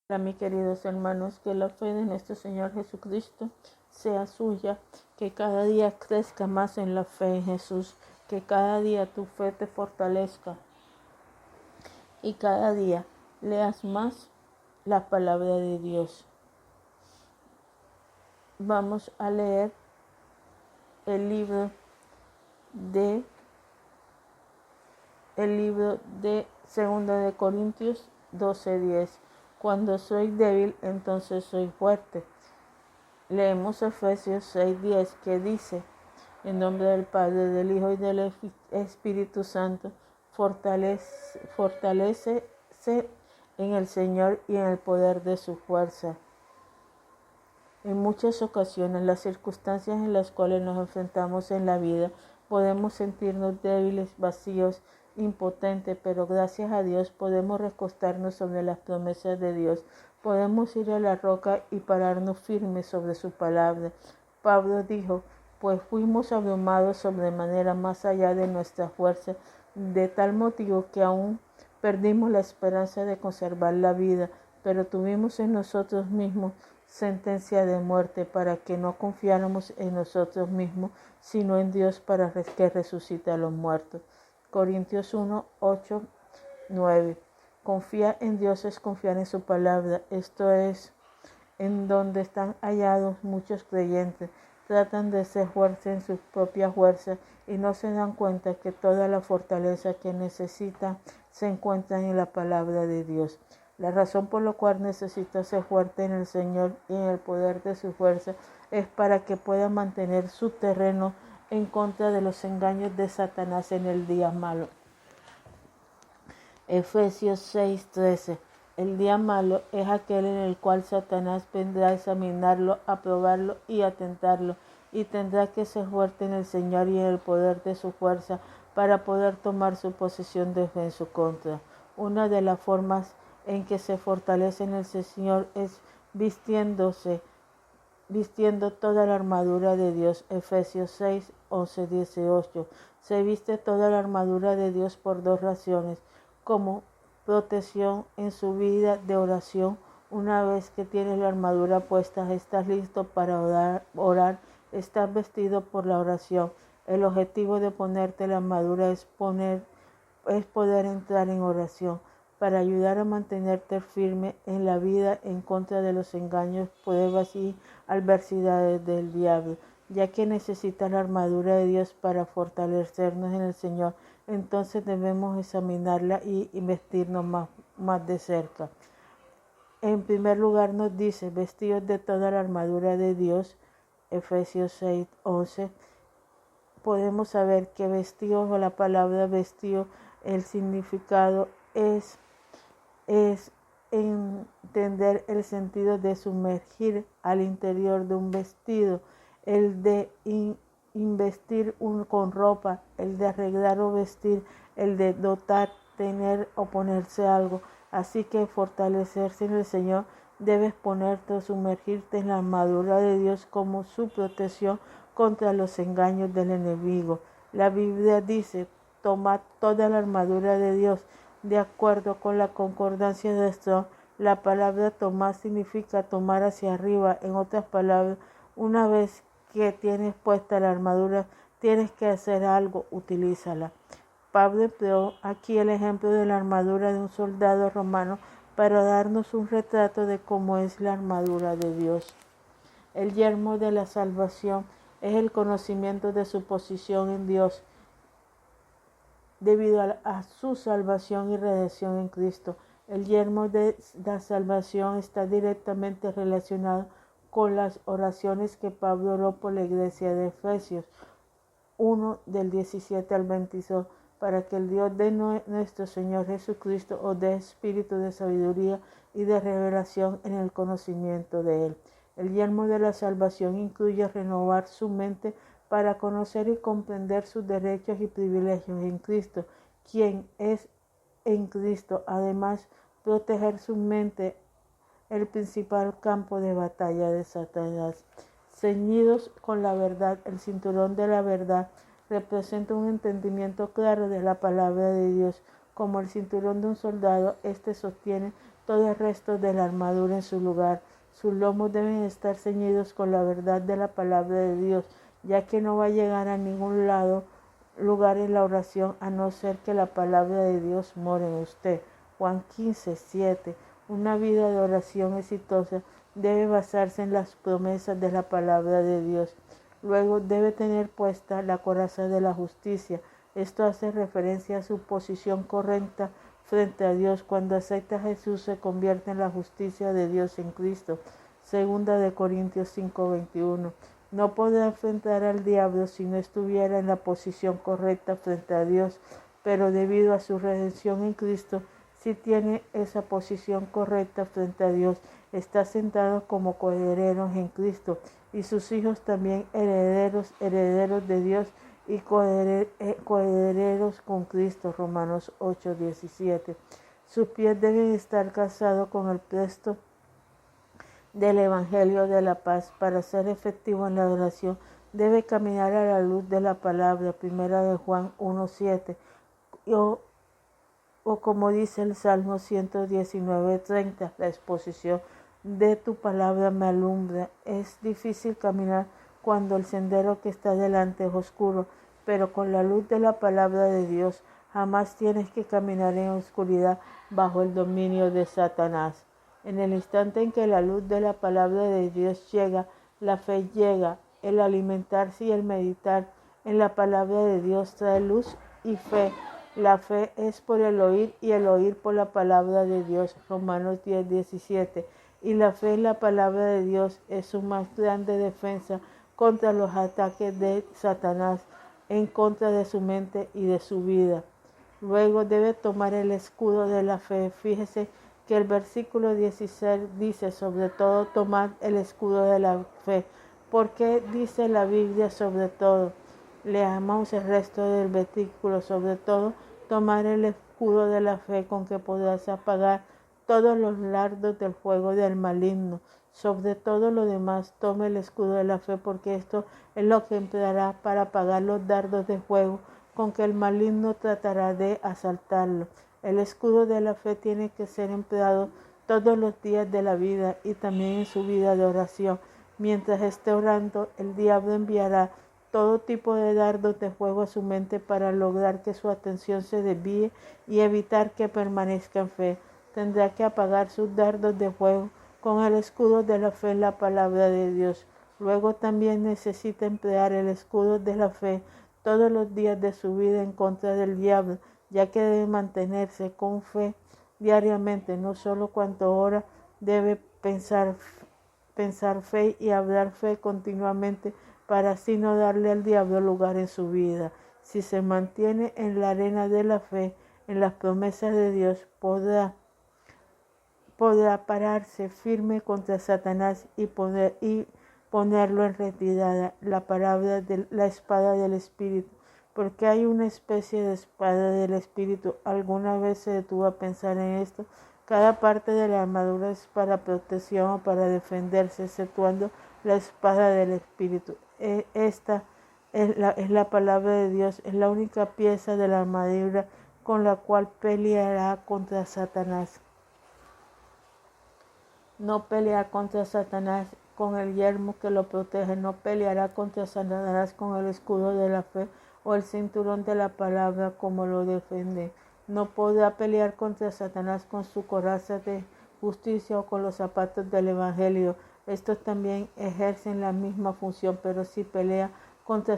Hola, mis queridos hermanos, que la fe de nuestro Señor Jesucristo sea suya, que cada día crezca más en la fe en Jesús, que cada día tu fe te fortalezca y cada día leas más la palabra de Dios. Vamos a leer el libro de 2 de Corintios 12:10. Cuando soy débil, entonces soy fuerte. Leemos Efesios 6:10 que dice: en nombre del Padre, del Hijo y del Espíritu Santo, fortalécese en el Señor y en el poder de su fuerza. En muchas ocasiones, las circunstancias en las cuales nos enfrentamos en la vida, podemos sentirnos débiles, vacíos, impotentes, pero gracias a Dios podemos recostarnos sobre las promesas de Dios. Podemos ir a la roca y pararnos firmes sobre su palabra. Pablo dijo: pues fuimos abrumados sobremanera más allá de nuestra fuerza, de tal motivo que aún perdimos la esperanza de conservar la vida, pero tuvimos en nosotros mismos sentencia de muerte, para que no confiáramos en nosotros mismos, sino en Dios para que resucite a los muertos. Corintios 1:8-9. Confiar en Dios es confiar en su palabra. Esto es en donde están hallados muchos creyentes. Tratan de ser fuertes en sus propias fuerzas y no se dan cuenta que toda la fortaleza que necesitan se encuentra en la palabra de Dios. La razón por la cual necesita ser fuerte en el Señor y en el poder de su fuerza es para que pueda mantener su terreno en contra de los engaños de Satanás en el día malo. Efesios 6:13. El día malo es aquel en el cual Satanás vendrá a examinarlo, a probarlo y a tentarlo, y tendrá que ser fuerte en el Señor y en el poder de su fuerza para poder tomar su posesión en su contra. Una de las formas en que se fortalece en el Señor es vistiendo toda la armadura de Dios. Efesios 6:11-18. Se viste toda la armadura de Dios por dos razones: como protección en su vida de oración. Una vez que tienes la armadura puesta, estás listo para orar, estás vestido por la oración. El objetivo de ponerte la armadura es poder entrar en oración para ayudar a mantenerte firme en la vida en contra de los engaños, pruebas y adversidades del diablo, ya que necesitas la armadura de Dios para fortalecernos en el Señor. Entonces debemos examinarla y vestirnos más de cerca. En primer lugar nos dice: vestidos de toda la armadura de Dios. Efesios 6:11. Podemos saber que vestido, o la palabra vestido, el significado es entender el sentido de sumergir al interior de un vestido, el de investir con ropa, el de arreglar o vestir, el de dotar, tener o ponerse algo. Así que fortalecerse en el Señor, debes ponerte o sumergirte en la armadura de Dios como su protección contra los engaños del enemigo. La Biblia dice: tomad toda la armadura de Dios. De acuerdo con la concordancia de Strong, la palabra tomar significa tomar hacia arriba. En otras palabras, una vez que tienes puesta la armadura, tienes que hacer algo, utilízala. Pablo empleó aquí el ejemplo de la armadura de un soldado romano para darnos un retrato de cómo es la armadura de Dios. El yelmo de la salvación es el conocimiento de su posición en Dios debido a su salvación y redención en Cristo. El yelmo de la salvación está directamente relacionado con las oraciones que Pablo oró por la iglesia de Efesios 1:17-22, para que el Dios de nuestro Señor Jesucristo os dé espíritu de sabiduría y de revelación en el conocimiento de Él. El yelmo de la salvación incluye renovar su mente para conocer y comprender sus derechos y privilegios en Cristo, quien es en Cristo. Además, proteger su mente, el principal campo de batalla de Satanás. Ceñidos con la verdad, el cinturón de la verdad representa un entendimiento claro de la palabra de Dios. Como el cinturón de un soldado, este sostiene todo el resto de la armadura en su lugar. Sus lomos deben estar ceñidos con la verdad de la palabra de Dios, ya que no va a llegar a ningún lugar en la oración a no ser que la palabra de Dios more en usted. Juan 15:7. Una vida de oración exitosa debe basarse en las promesas de la palabra de Dios. Luego debe tener puesta la coraza de la justicia. Esto hace referencia a su posición correcta frente a Dios. Cuando acepta a Jesús, se convierte en la justicia de Dios en Cristo. Segunda de Corintios 5:21. No podrá enfrentar al diablo si no estuviera en la posición correcta frente a Dios, pero debido a su redención en Cristo, sí tiene esa posición correcta frente a Dios. Está sentado como coherederos en Cristo, y sus hijos también herederos de Dios y coherederos con Cristo. Romanos 8:17. Sus pies deben estar calzados con el presto del Evangelio de la paz. Para ser efectivo en la oración, debe caminar a la luz de la palabra. Primera de Juan 1:7. O como dice el Salmo 119:30, la exposición de tu palabra me alumbra. Es difícil caminar cuando el sendero que está delante es oscuro, pero con la luz de la palabra de Dios jamás tienes que caminar en oscuridad bajo el dominio de Satanás. En el instante en que la luz de la palabra de Dios llega, la fe llega. El alimentarse y el meditar en la palabra de Dios trae luz y fe. La fe es por el oír y el oír por la palabra de Dios. Romanos 10:17. Y la fe en la palabra de Dios es su más grande defensa contra los ataques de Satanás, en contra de su mente y de su vida. Luego debe tomar el escudo de la fe. Fíjese que el versículo 16 dice, sobre todo, tomad el escudo de la fe. ¿Por qué dice la Biblia sobre todo? Leamos el resto del versículo. Sobre todo, tomar el escudo de la fe con que podrás apagar todos los dardos del fuego del maligno. Sobre todo lo demás, tome el escudo de la fe, porque esto es lo que empleará para apagar los dardos de fuego con que el maligno tratará de asaltarlo. El escudo de la fe tiene que ser empleado todos los días de la vida y también en su vida de oración. Mientras esté orando, el diablo enviará todo tipo de dardos de fuego a su mente para lograr que su atención se desvíe y evitar que permanezca en fe. Tendrá que apagar sus dardos de fuego con el escudo de la fe en la palabra de Dios. Luego también necesita emplear el escudo de la fe todos los días de su vida en contra del diablo, ya que debe mantenerse con fe diariamente. No solo cuanto ora, debe pensar fe y hablar fe continuamente para así no darle al diablo lugar en su vida. Si se mantiene en la arena de la fe, en las promesas de Dios, podrá pararse firme contra Satanás y ponerlo en retirada. La palabra de la espada del Espíritu, porque hay una especie de espada del Espíritu. ¿Alguna vez se detuvo a pensar en esto? Cada parte de la armadura es para protección o para defenderse, exceptuando la espada del Espíritu. Esta es la palabra de Dios, es la única pieza de la armadura con la cual peleará contra Satanás. No peleará contra Satanás con el yelmo que lo protege, no peleará contra Satanás con el escudo de la fe o el cinturón de la palabra como lo defiende. No podrá pelear contra Satanás con su coraza de justicia o con los zapatos del Evangelio. Estos también ejercen la misma función, pero sí peleará contra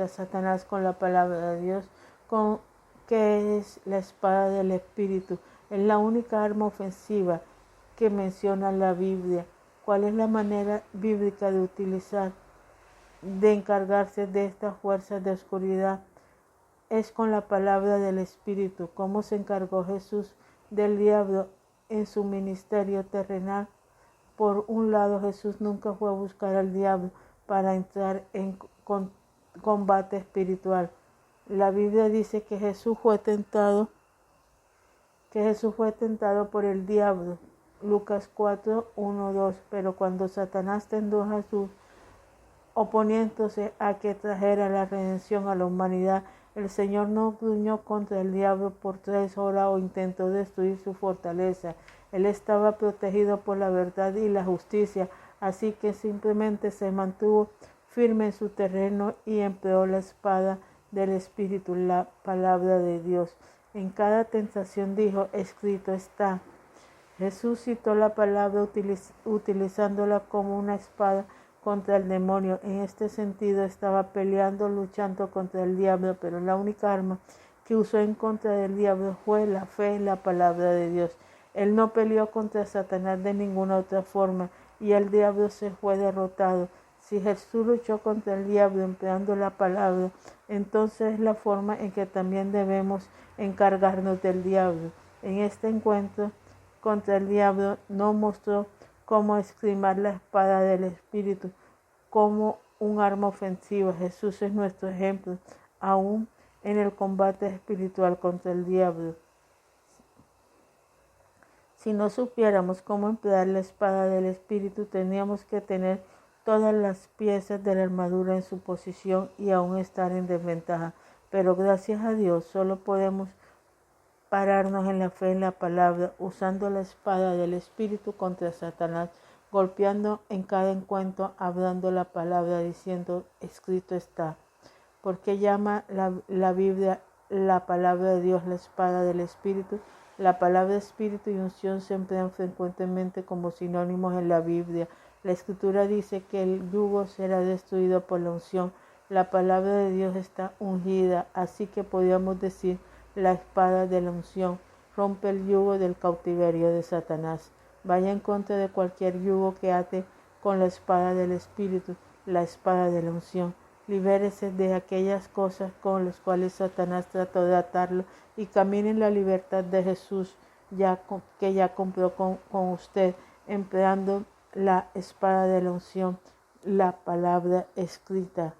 Satanás con la palabra de Dios, que es la espada del Espíritu. Es la única arma ofensiva que menciona la Biblia. ¿Cuál es la manera bíblica de encargarse de estas fuerzas de oscuridad? Es con la palabra del Espíritu. ¿Cómo se encargó Jesús del diablo en su ministerio terrenal? Por un lado, Jesús nunca fue a buscar al diablo para entrar en combate espiritual. La Biblia dice que Jesús fue tentado por el diablo. Lucas 4:1-2. Pero cuando Satanás tentó a Jesús, oponiéndose a que trajera la redención a la humanidad, El Señor no gruñó contra el diablo por 3 horas o intentó destruir su fortaleza. Él estaba protegido por la verdad y la justicia, así que simplemente se mantuvo firme en su terreno y empleó la espada del Espíritu, la palabra de Dios. En cada tentación dijo, escrito está. Jesús citó la palabra utilizándola como una espada contra el demonio. En este sentido estaba peleando, luchando contra el diablo, pero la única arma que usó en contra del diablo fue la fe en la palabra de Dios. Él no peleó contra Satanás de ninguna otra forma y el diablo se fue derrotado. Si Jesús luchó contra el diablo empleando la palabra, entonces es la forma en que también debemos encargarnos del diablo. En este encuentro contra el diablo no mostró cómo esgrimir la espada del Espíritu como un arma ofensiva. Jesús es nuestro ejemplo, aún en el combate espiritual contra el diablo. Si no supiéramos cómo emplear la espada del Espíritu, tendríamos que tener todas las piezas de la armadura en su posición y aún estar en desventaja. Pero gracias a Dios solo podemos pararnos en la fe en la palabra, usando la espada del Espíritu contra Satanás, golpeando en cada encuentro, hablando la palabra, diciendo, escrito está. Porque llama la Biblia la palabra de Dios la espada del Espíritu. La palabra espíritu y unción se emplean frecuentemente como sinónimos en la Biblia. La Escritura dice que el yugo será destruido por la unción. La palabra de Dios está ungida, así que podríamos decir la espada de la unción rompe el yugo del cautiverio de Satanás. Vaya en contra de cualquier yugo que ate con la espada del Espíritu, la espada de la unción. Libérese de aquellas cosas con las cuales Satanás trató de atarlo y camine en la libertad de Jesús que ya compró con usted, empleando la espada de la unción, la palabra escrita.